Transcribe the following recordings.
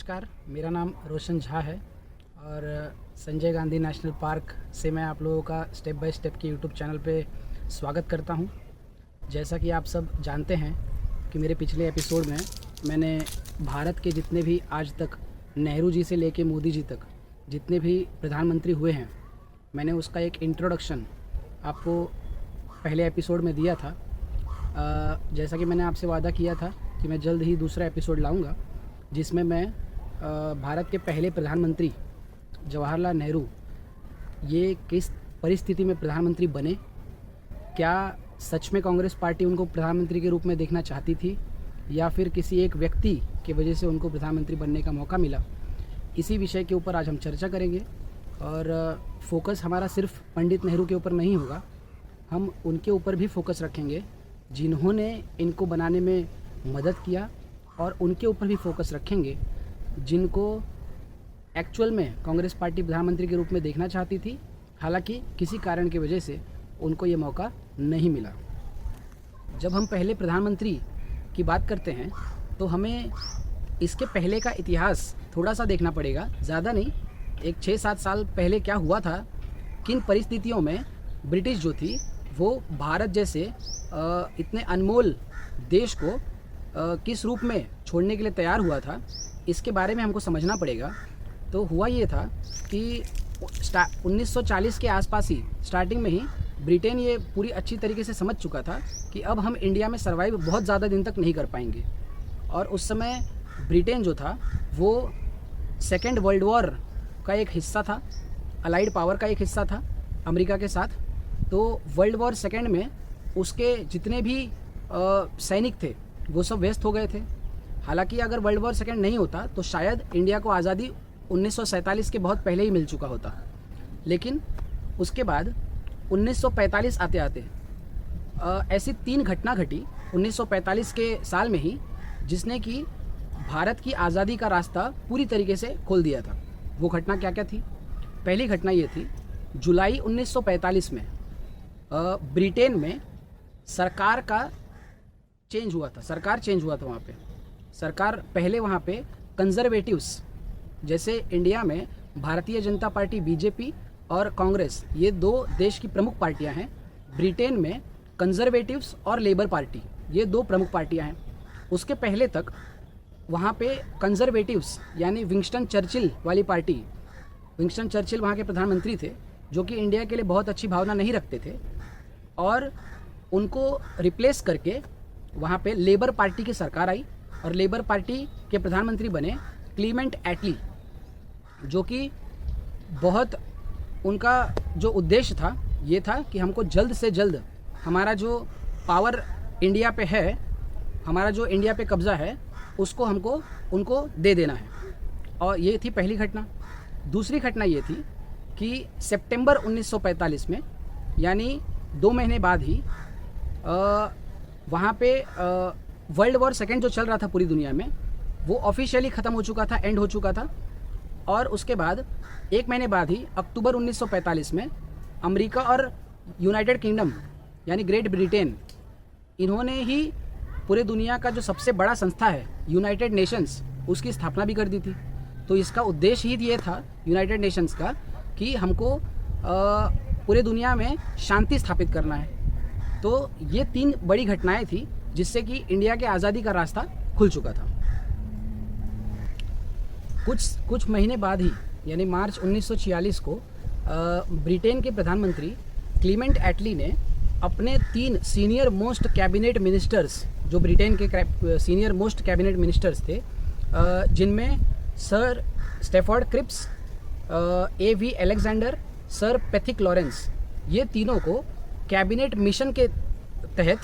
नमस्कार, मेरा नाम रोशन झा है और संजय गांधी नेशनल पार्क से मैं आप लोगों का स्टेप बाय स्टेप के यूट्यूब चैनल पे स्वागत करता हूं। जैसा कि आप सब जानते हैं कि मेरे पिछले एपिसोड में मैंने भारत के जितने भी आज तक नेहरू जी से लेके मोदी जी तक जितने भी प्रधानमंत्री हुए हैं, मैंने उसका एक इंट्रोडक्शन आपको पहले एपिसोड में दिया था। जैसा कि मैंने आपसे वादा किया था कि मैं जल्द ही दूसरा एपिसोड लाऊंगा जिसमें मैं भारत के पहले प्रधानमंत्री जवाहरलाल नेहरू ये किस परिस्थिति में प्रधानमंत्री बने, क्या सच में कांग्रेस पार्टी उनको प्रधानमंत्री के रूप में देखना चाहती थी या फिर किसी एक व्यक्ति की वजह से उनको प्रधानमंत्री बनने का मौका मिला, इसी विषय के ऊपर आज हम चर्चा करेंगे। और फोकस हमारा सिर्फ पंडित नेहरू के ऊपर नहीं होगा, हम उनके ऊपर भी फोकस रखेंगे जिन्होंने इनको बनाने में मदद किया, और उनके ऊपर भी फोकस रखेंगे जिनको एक्चुअल में कांग्रेस पार्टी प्रधानमंत्री के रूप में देखना चाहती थी, हालांकि किसी कारण की वजह से उनको ये मौका नहीं मिला। जब हम पहले प्रधानमंत्री की बात करते हैं तो हमें इसके पहले का इतिहास थोड़ा सा देखना पड़ेगा, ज़्यादा नहीं, एक 6-7 साल पहले क्या हुआ था, किन परिस्थितियों में ब्रिटिश जो थी वो भारत जैसे इतने अनमोल देश को किस रूप में छोड़ने के लिए तैयार हुआ था, इसके बारे में हमको समझना पड़ेगा। तो हुआ ये था कि 1940 के आसपास ही स्टार्टिंग में ही ब्रिटेन ये पूरी अच्छी तरीके से समझ चुका था कि अब हम इंडिया में सर्वाइव बहुत ज़्यादा दिन तक नहीं कर पाएंगे। और उस समय ब्रिटेन जो था वो सेकेंड वर्ल्ड वॉर का एक हिस्सा था, अलाइड पावर का एक हिस्सा था अमेरिका के साथ। तो वर्ल्ड वॉर सेकेंड में उसके जितने भी सैनिक थे वो सब व्यस्त हो गए थे। हालांकि अगर वर्ल्ड वॉर सेकेंड नहीं होता तो शायद इंडिया को आज़ादी 1947 के बहुत पहले ही मिल चुका होता। लेकिन उसके बाद 1945 आते आते ऐसी 3 घटना घटी 1945 के साल में ही, जिसने कि भारत की आज़ादी का रास्ता पूरी तरीके से खोल दिया था। वो घटना क्या क्या थी? पहली घटना ये थी, जुलाई 1945 में ब्रिटेन में सरकार का चेंज हुआ था, सरकार चेंज हुआ था। वहाँ पे सरकार पहले वहाँ पे कंजर्वेटिव्स, जैसे इंडिया में भारतीय जनता पार्टी बीजेपी और कांग्रेस, ये 2 देश की प्रमुख पार्टियां हैं। ब्रिटेन में कंजर्वेटिव्स और लेबर पार्टी, ये 2 प्रमुख पार्टियां हैं। उसके पहले तक वहाँ पे कंजर्वेटिव्स यानी विंस्टन चर्चिल वाली पार्टी, विंस्टन चर्चिल वहाँ के प्रधानमंत्री थे जो कि इंडिया के लिए बहुत अच्छी भावना नहीं रखते थे, और उनको रिप्लेस करके वहाँ पे लेबर पार्टी की सरकार आई और लेबर पार्टी के प्रधानमंत्री बने क्लीमेंट एटली, जो कि बहुत, उनका जो उद्देश्य था ये था कि हमको जल्द से जल्द हमारा जो पावर इंडिया पे है, हमारा जो इंडिया पे कब्ज़ा है, उसको हमको उनको दे देना है। और ये थी पहली घटना। दूसरी घटना ये थी कि सितंबर 1945 में, यानी 2 महीने बाद ही वहाँ पे वर्ल्ड वॉर सेकेंड जो चल रहा था पूरी दुनिया में, वो ऑफिशियली ख़त्म हो चुका था, एंड हो चुका था। और उसके बाद 1 महीने बाद ही अक्टूबर 1945 में अमेरिका और यूनाइटेड किंगडम यानी ग्रेट ब्रिटेन, इन्होंने ही पूरे दुनिया का जो सबसे बड़ा संस्था है यूनाइटेड नेशंस, उसकी स्थापना भी कर दी थी। तो इसका उद्देश्य ही ये था यूनाइटेड नेशंस का कि हमको पूरे दुनिया में शांति स्थापित करना है। तो ये 3 बड़ी घटनाएं थी जिससे कि इंडिया के आज़ादी का रास्ता खुल चुका था। कुछ महीने बाद ही, यानी मार्च 1946 को ब्रिटेन के प्रधानमंत्री क्लीमेंट एटली ने अपने 3 सीनियर मोस्ट कैबिनेट मिनिस्टर्स, जो ब्रिटेन के सीनियर मोस्ट कैबिनेट मिनिस्टर्स थे, जिनमें sir Stafford Cripps, A.V. Alexander, sir Pethick Lawrence, ये तीनों को कैबिनेट मिशन के तहत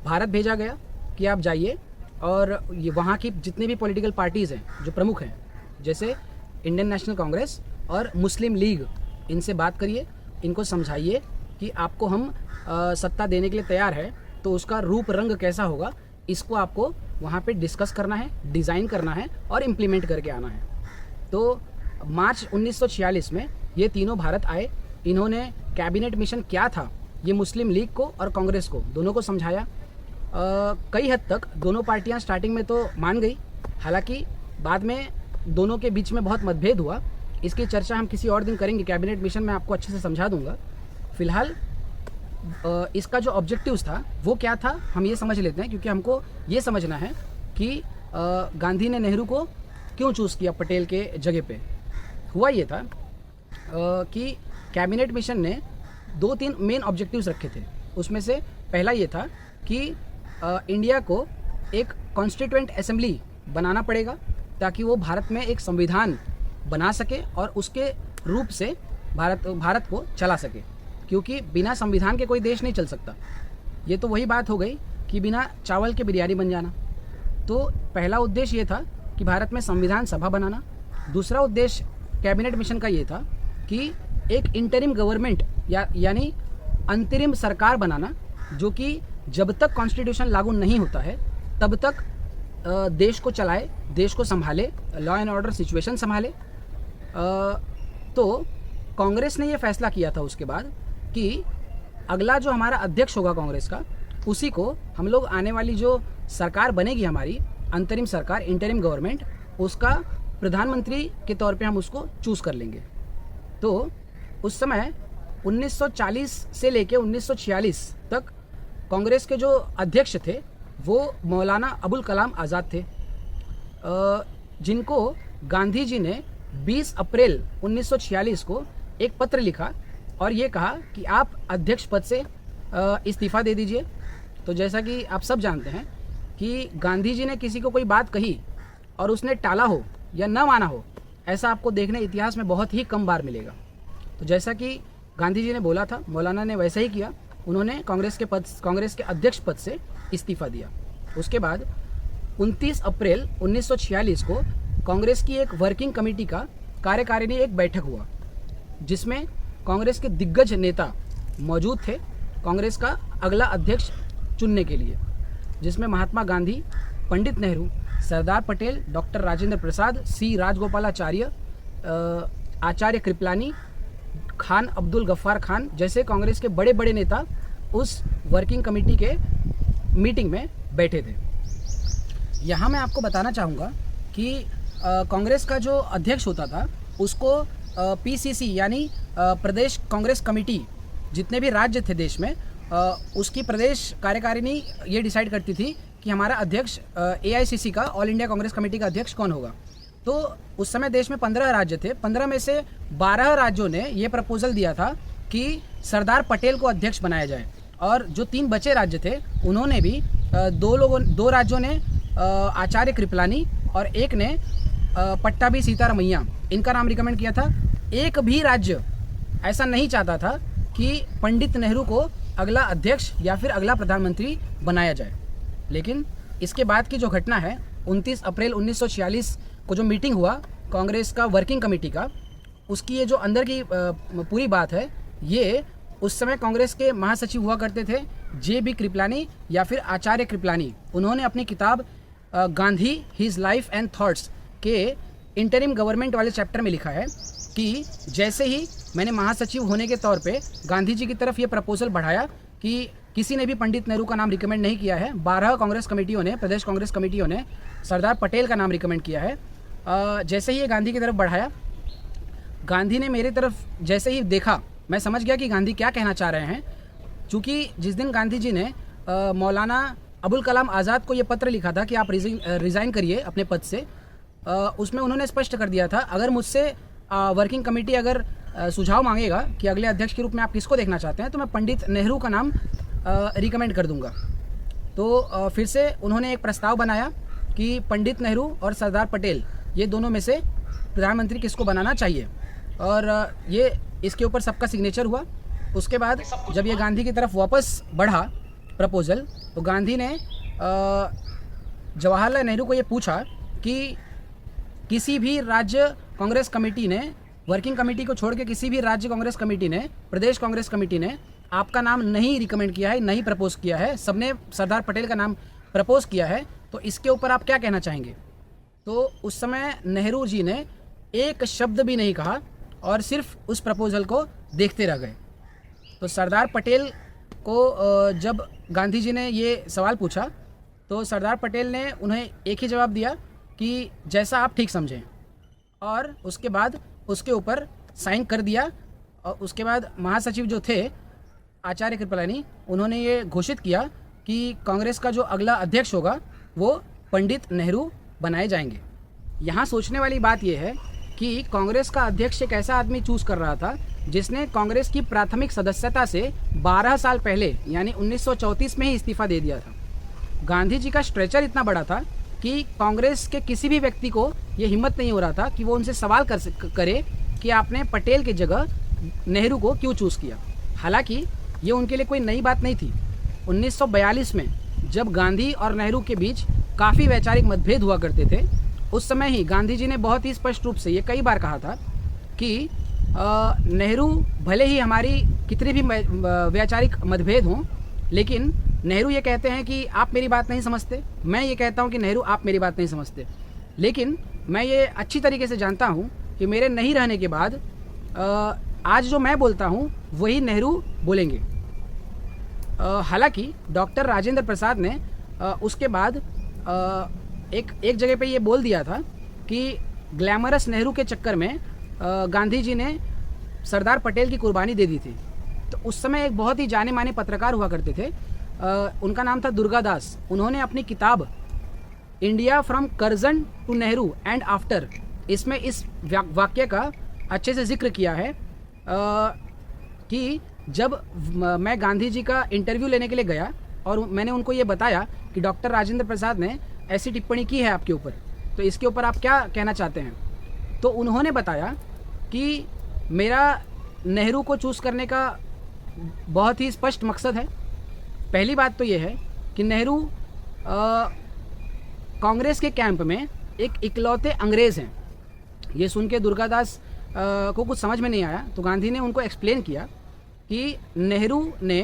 भारत भेजा गया कि आप जाइए और ये वहाँ की जितने भी पॉलिटिकल पार्टीज़ हैं जो प्रमुख हैं, जैसे इंडियन नेशनल कांग्रेस और मुस्लिम लीग, इनसे बात करिए, इनको समझाइए कि आपको हम सत्ता देने के लिए तैयार है, तो उसका रूप रंग कैसा होगा, इसको आपको वहाँ पे डिस्कस करना है, डिज़ाइन करना है और इम्प्लीमेंट करके आना है। तो मार्च 1946 में ये तीनों भारत आए। इन्होंने कैबिनेट मिशन क्या था ये मुस्लिम लीग को और कांग्रेस को, दोनों को समझाया। कई हद तक दोनों पार्टियां स्टार्टिंग में तो मान गई, हालांकि बाद में दोनों के बीच में बहुत मतभेद हुआ, इसकी चर्चा हम किसी और दिन करेंगे। कैबिनेट मिशन में आपको अच्छे से समझा दूंगा। फिलहाल इसका जो ऑब्जेक्टिव्स था वो क्या था हम ये समझ लेते हैं, क्योंकि हमको ये समझना है कि गांधी ने नेहरू को क्यों चूज़ किया पटेल के जगह पे। हुआ ये था कि कैबिनेट मिशन ने 2-3 मेन ऑब्जेक्टिव्स रखे थे। उसमें से पहला ये था कि इंडिया को एक कॉन्स्टिट्यूएंट असेंबली बनाना पड़ेगा ताकि वो भारत में एक संविधान बना सके और उसके रूप से भारत को चला सके, क्योंकि बिना संविधान के कोई देश नहीं चल सकता। ये तो वही बात हो गई कि बिना चावल के बिरयानी बन जाना। तो पहला उद्देश्य ये था कि भारत में संविधान सभा बनाना। दूसरा उद्देश्य कैबिनेट मिशन का ये था कि एक इंटरिम गवर्नमेंट यानी अंतरिम सरकार बनाना, जो कि जब तक कॉन्स्टिट्यूशन लागू नहीं होता है तब तक देश को चलाए, देश को संभाले, लॉ एंड ऑर्डर सिचुएशन संभाले। तो कांग्रेस ने ये फैसला किया था उसके बाद कि अगला जो हमारा अध्यक्ष होगा कांग्रेस का, उसी को हम लोग आने वाली जो सरकार बनेगी हमारी अंतरिम सरकार, इंटरिम गवर्नमेंट, उसका प्रधानमंत्री के तौर पे हम उसको चूज़ कर लेंगे। तो उस समय 1940 से लेके 1946 तक कांग्रेस के जो अध्यक्ष थे वो मौलाना अबुल कलाम आज़ाद थे, जिनको गांधी जी ने 20 अप्रैल 1946 को एक पत्र लिखा और ये कहा कि आप अध्यक्ष पद से इस्तीफ़ा दे दीजिए। तो जैसा कि आप सब जानते हैं कि गांधी जी ने किसी को कोई बात कही और उसने टाला हो या न माना हो, ऐसा आपको देखने इतिहास में बहुत ही कम बार मिलेगा। तो जैसा कि गांधी जी ने बोला था, मौलाना ने वैसा ही किया। उन्होंने कांग्रेस के अध्यक्ष पद से इस्तीफ़ा दिया। उसके बाद 29 अप्रैल 1946 को कांग्रेस की एक वर्किंग कमेटी का कार्यकारिणी एक बैठक हुआ, जिसमें कांग्रेस के दिग्गज नेता मौजूद थे कांग्रेस का अगला अध्यक्ष चुनने के लिए, जिसमें महात्मा गांधी, पंडित नेहरू, सरदार पटेल, डॉक्टर राजेंद्र प्रसाद, सी राजगोपालाचार्य, आचार्य कृपलानी, खान अब्दुल गफ्फार खान जैसे कांग्रेस के बड़े बड़े नेता उस वर्किंग कमेटी के मीटिंग में बैठे थे। यहाँ मैं आपको बताना चाहूँगा कि कांग्रेस का जो अध्यक्ष होता था उसको पीसीसी यानी प्रदेश कांग्रेस कमेटी, जितने भी राज्य थे देश में, उसकी प्रदेश कार्यकारिणी ये डिसाइड करती थी कि हमारा अध्यक्ष एआईसीसी का, ऑल इंडिया कांग्रेस कमेटी का अध्यक्ष कौन होगा। तो उस समय देश में 15 राज्य थे। 15 में से 12 राज्यों ने ये प्रपोजल दिया था कि सरदार पटेल को अध्यक्ष बनाया जाए, और जो 3 बचे राज्य थे उन्होंने भी 2 राज्यों ने आचार्य कृपलानी और एक ने पट्टाभी सीतारमैया, इनका नाम रिकमेंड किया था। एक भी राज्य ऐसा नहीं चाहता था कि पंडित नेहरू को अगला अध्यक्ष या फिर अगला प्रधानमंत्री बनाया जाए। लेकिन इसके बाद की जो घटना है, 29 अप्रैल 1946 को जो मीटिंग हुआ कांग्रेस का वर्किंग कमेटी का, उसकी ये जो अंदर की पूरी बात है, ये उस समय कांग्रेस के महासचिव हुआ करते थे JB कृपलानी या फिर आचार्य कृपलानी। उन्होंने अपनी किताब Gandhi his life and thoughts के इंटरिम गवर्नमेंट वाले चैप्टर में लिखा है कि जैसे ही मैंने महासचिव होने के तौर पे गांधी जी की तरफ ये प्रपोजल बढ़ाया कि किसी ने भी पंडित नेहरू का नाम रिकमेंड नहीं किया है, 12 कांग्रेस कमेटियों ने, प्रदेश कांग्रेस कमेटियों ने सरदार पटेल का नाम रिकमेंड किया है। जैसे ही ये गांधी की तरफ बढ़ाया, गांधी ने मेरी तरफ जैसे ही देखा, मैं समझ गया कि गांधी क्या कहना चाह रहे हैं। चूँकि जिस दिन गांधी जी ने मौलाना अबुल कलाम आज़ाद को ये पत्र लिखा था कि आप रिज़ाइन करिए अपने पद से, उसमें उन्होंने स्पष्ट कर दिया था अगर मुझसे वर्किंग कमेटी अगर सुझाव मांगेगा कि अगले अध्यक्ष के रूप में आप किसको देखना चाहते हैं, तो मैं पंडित नेहरू का नाम रिकमेंड कर दूंगा। तो फिर से उन्होंने एक प्रस्ताव बनाया कि पंडित नेहरू और सरदार पटेल, ये दोनों में से प्रधानमंत्री किसको बनाना चाहिए, और ये इसके ऊपर सबका सिग्नेचर हुआ। उसके बाद जब ये गांधी की तरफ वापस बढ़ा प्रपोजल, तो गांधी ने जवाहरलाल नेहरू को ये पूछा कि किसी भी राज्य कांग्रेस कमेटी ने, वर्किंग कमेटी को छोड़ के किसी भी राज्य कांग्रेस कमेटी ने, प्रदेश कांग्रेस कमेटी ने आपका नाम नहीं रिकमेंड किया है, नहीं प्रपोज किया है, सबने सरदार पटेल का नाम प्रपोज किया है, तो इसके ऊपर आप क्या कहना चाहेंगे। तो उस समय नेहरू जी ने एक शब्द भी नहीं कहा और सिर्फ उस प्रपोजल को देखते रह गए। तो सरदार पटेल को जब गांधी जी ने ये सवाल पूछा तो सरदार पटेल ने उन्हें एक ही जवाब दिया कि जैसा आप ठीक समझें। और उसके बाद उसके ऊपर साइन कर दिया। और उसके बाद महासचिव जो थे आचार्य कृपलानी, उन्होंने ये घोषित किया कि कांग्रेस का जो अगला अध्यक्ष होगा वो पंडित नेहरू बनाए जाएंगे। यहाँ सोचने वाली बात यह है कि कांग्रेस का अध्यक्ष एक ऐसा आदमी चूज कर रहा था जिसने कांग्रेस की प्राथमिक सदस्यता से 12 साल पहले यानी 1934 में ही इस्तीफा दे दिया था। गांधी जी का स्ट्रेचर इतना बड़ा था कि कांग्रेस के किसी भी व्यक्ति को ये हिम्मत नहीं हो रहा था कि वो उनसे सवाल करे कि आपने पटेल की जगह नेहरू को क्यों चूज़ किया। हालांकि ये उनके लिए कोई नई बात नहीं थी। 1942 में जब गांधी और नेहरू के बीच काफ़ी वैचारिक मतभेद हुआ करते थे, उस समय ही गांधी जी ने बहुत ही स्पष्ट रूप से ये कई बार कहा था कि नेहरू भले ही हमारी कितनी भी वैचारिक मतभेद हों, लेकिन नेहरू ये कहते हैं कि आप मेरी बात नहीं समझते, मैं ये कहता हूँ कि नेहरू आप मेरी बात नहीं समझते। लेकिन मैं ये अच्छी तरीके से जानता हूँ कि मेरे नहीं रहने के बाद आज जो मैं बोलता हूँ वही नेहरू बोलेंगे। हालांकि डॉक्टर राजेंद्र प्रसाद ने उसके बाद एक जगह पे ये बोल दिया था कि ग्लैमरस नेहरू के चक्कर में गांधी जी ने सरदार पटेल की कुर्बानी दे दी थी। तो उस समय एक बहुत ही जाने माने पत्रकार हुआ करते थे, उनका नाम था दुर्गादास। उन्होंने अपनी किताब India from Curzon to Nehru and after, इसमें इस वाक्य का अच्छे से जिक्र किया है कि जब मैं गांधी जी का इंटरव्यू लेने के लिए गया और मैंने उनको ये बताया कि डॉक्टर राजेंद्र प्रसाद ने ऐसी टिप्पणी की है आपके ऊपर, तो इसके ऊपर आप क्या कहना चाहते हैं। तो उन्होंने बताया कि मेरा नेहरू को चूज़ करने का बहुत ही स्पष्ट मकसद है। पहली बात तो ये है कि नेहरू कांग्रेस के कैंप में एक इकलौते अंग्रेज़ हैं। ये सुन के दुर्गादास को कुछ समझ में नहीं आया, तो गांधी ने उनको एक्सप्लेन किया कि नेहरू ने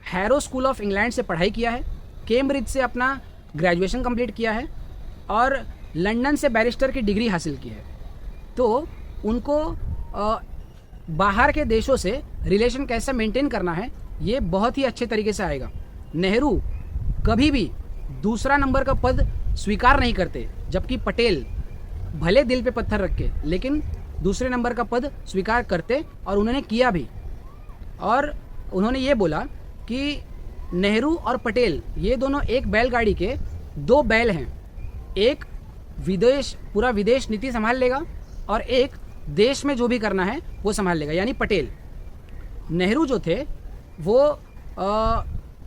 हैरो स्कूल ऑफ इंग्लैंड से पढ़ाई किया है, कैम्ब्रिज से अपना ग्रेजुएशन कंप्लीट किया है और लंदन से बैरिस्टर की डिग्री हासिल की है। तो उनको बाहर के देशों से रिलेशन कैसे मेंटेन करना है ये बहुत ही अच्छे तरीके से आएगा। नेहरू कभी भी दूसरा नंबर का पद स्वीकार नहीं करते, जबकि पटेल भले दिल पे पत्थर रख के लेकिन दूसरे नंबर का पद स्वीकार करते और उन्होंने किया भी। और उन्होंने ये बोला कि नेहरू और पटेल ये दोनों एक बैलगाड़ी के दो बैल हैं, एक पूरा विदेश नीति संभाल लेगा और एक देश में जो भी करना है वो संभाल लेगा, यानी पटेल। नेहरू जो थे वो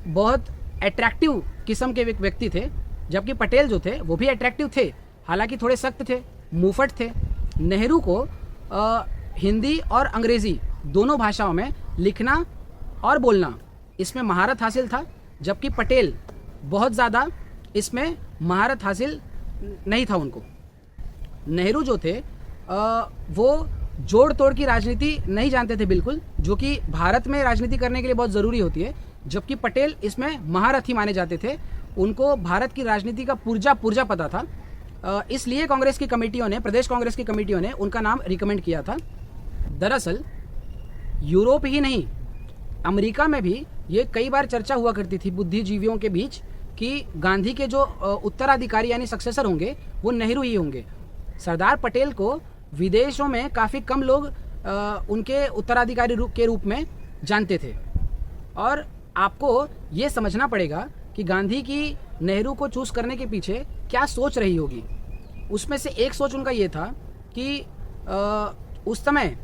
बहुत अट्रैक्टिव किस्म के व्यक्ति थे, जबकि पटेल जो थे वो भी अट्रैक्टिव थे, हालांकि थोड़े सख्त थे, मुंहफट थे। नेहरू को हिंदी और अंग्रेज़ी दोनों भाषाओं में लिखना और बोलना इसमें महारत हासिल था, जबकि पटेल बहुत ज़्यादा इसमें महारत हासिल नहीं था उनको। नेहरू जो थे वो जोड़ तोड़ की राजनीति नहीं जानते थे बिल्कुल, जो कि भारत में राजनीति करने के लिए बहुत ज़रूरी होती है, जबकि पटेल इसमें महारथी माने जाते थे। उनको भारत की राजनीति का पुर्जा पता था, इसलिए कांग्रेस की कमेटियों ने, प्रदेश कांग्रेस की कमेटियों ने उनका नाम रिकमेंड किया था। दरअसल यूरोप ही नहीं, अमेरिका में भी ये कई बार चर्चा हुआ करती थी बुद्धिजीवियों के बीच कि गांधी के जो उत्तराधिकारी यानी सक्सेसर होंगे वो नेहरू ही होंगे। सरदार पटेल को विदेशों में काफ़ी कम लोग उनके उत्तराधिकारी के रूप में जानते थे। और आपको ये समझना पड़ेगा कि गांधी की नेहरू को चूज़ करने के पीछे क्या सोच रही होगी। उसमें से एक सोच उनका ये था कि उस समय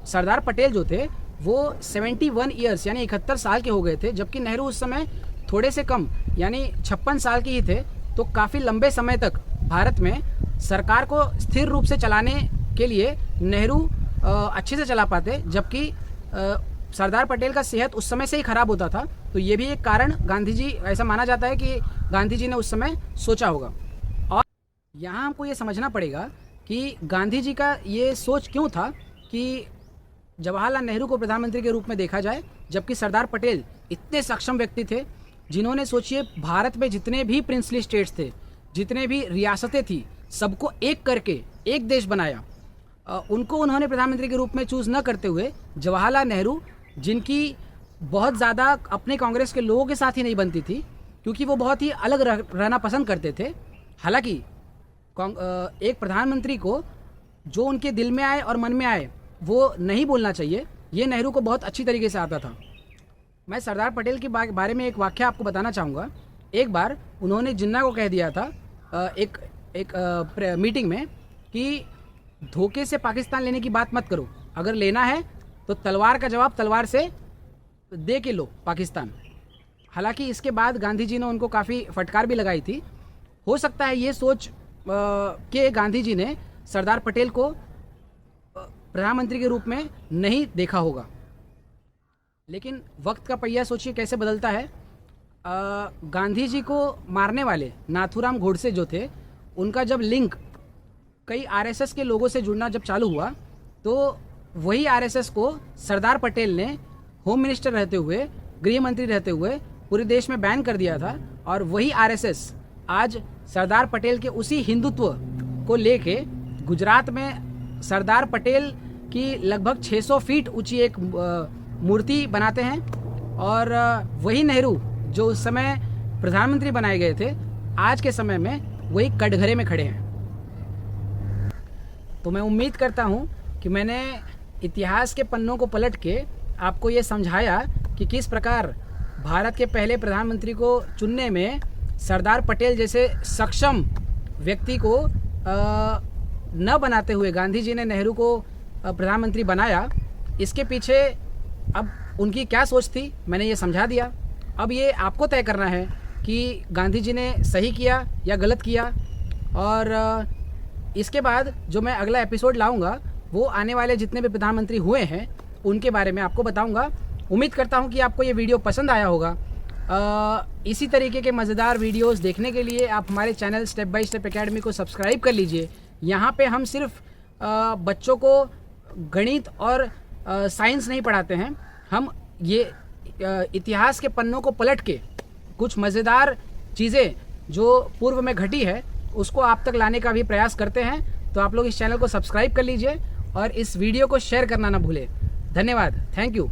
सरदार पटेल जो थे वो 71 ईयर्स यानी 71 साल के हो गए थे, जबकि नेहरू उस समय थोड़े से कम यानी 56 साल के ही थे। तो काफ़ी लंबे समय तक भारत में सरकार को स्थिर रूप से चलाने के लिए नेहरू अच्छे से चला पाते, जबकि सरदार पटेल का सेहत उस समय से ही खराब होता था। तो ये भी एक कारण गांधी जी, ऐसा माना जाता है कि गांधी जी ने उस समय सोचा होगा। और यहाँ हमको ये समझना पड़ेगा कि गांधी जी का ये सोच क्यों था कि जवाहरलाल नेहरू को प्रधानमंत्री के रूप में देखा जाए, जबकि सरदार पटेल इतने सक्षम व्यक्ति थे जिन्होंने, सोचिए, भारत में जितने भी प्रिंसली स्टेट्स थे, जितने भी रियासतें थी, सबको एक करके एक देश बनाया। उनको उन्होंने प्रधानमंत्री के रूप में चूज़ न करते हुए जवाहरलाल नेहरू, जिनकी बहुत ज़्यादा अपने कांग्रेस के लोगों के साथ ही नहीं बनती थी क्योंकि वो बहुत ही अलग रहना पसंद करते थे। हालांकि एक प्रधानमंत्री को जो उनके दिल में आए और मन में आए वो नहीं बोलना चाहिए, ये नेहरू को बहुत अच्छी तरीके से आता था। मैं सरदार पटेल के बारे में एक वाक़या आपको बताना चाहूँगा। एक बार उन्होंने जिन्ना को कह दिया था एक मीटिंग में कि धोखे से पाकिस्तान लेने की बात मत करो, अगर लेना है तो तलवार का जवाब तलवार से दे के लो पाकिस्तान। हालांकि इसके बाद गांधी जी ने उनको काफ़ी फटकार भी लगाई थी। हो सकता है ये सोच कि गांधी जी ने सरदार पटेल को प्रधानमंत्री के रूप में नहीं देखा होगा, लेकिन वक्त का पहिया सोचिए कैसे बदलता है। गांधी जी को मारने वाले नाथूराम गोडसे जो थे, उनका जब लिंक कई आरएसएस के लोगों से जुड़ना जब चालू हुआ, तो वही आरएसएस को सरदार पटेल ने होम मिनिस्टर रहते हुए, गृह मंत्री रहते हुए पूरे देश में बैन कर दिया था। और वही आरएसएस आज सरदार पटेल के उसी हिंदुत्व को लेके गुजरात में सरदार पटेल की लगभग 600 फीट ऊंची एक मूर्ति बनाते हैं। और वही नेहरू जो उस समय प्रधानमंत्री बनाए गए थे, आज के समय में वही कटघरे में खड़े हैं। तो मैं उम्मीद करता हूँ कि मैंने इतिहास के पन्नों को पलट के आपको ये समझाया कि किस प्रकार भारत के पहले प्रधानमंत्री को चुनने में सरदार पटेल जैसे सक्षम व्यक्ति को न बनाते हुए गांधी जी ने नेहरू को प्रधानमंत्री बनाया। इसके पीछे अब उनकी क्या सोच थी, मैंने ये समझा दिया। अब ये आपको तय करना है कि गांधी जी ने सही किया या गलत किया। और इसके बाद जो मैं अगला एपिसोड लाऊंगा वो आने वाले जितने भी प्रधानमंत्री हुए हैं उनके बारे में आपको बताऊंगा। उम्मीद करता हूं कि आपको ये वीडियो पसंद आया होगा। इसी तरीके के मज़ेदार वीडियोस देखने के लिए आप हमारे channel step by step academy को सब्सक्राइब कर लीजिए। यहाँ पे हम सिर्फ बच्चों को गणित और साइंस नहीं पढ़ाते हैं, हम ये इतिहास के पन्नों को पलट के कुछ मज़ेदार चीज़ें जो पूर्व में घटी है उसको आप तक लाने का भी प्रयास करते हैं। तो आप लोग इस चैनल को सब्सक्राइब कर लीजिए और इस वीडियो को शेयर करना ना भूलें। धन्यवाद, थैंक यू।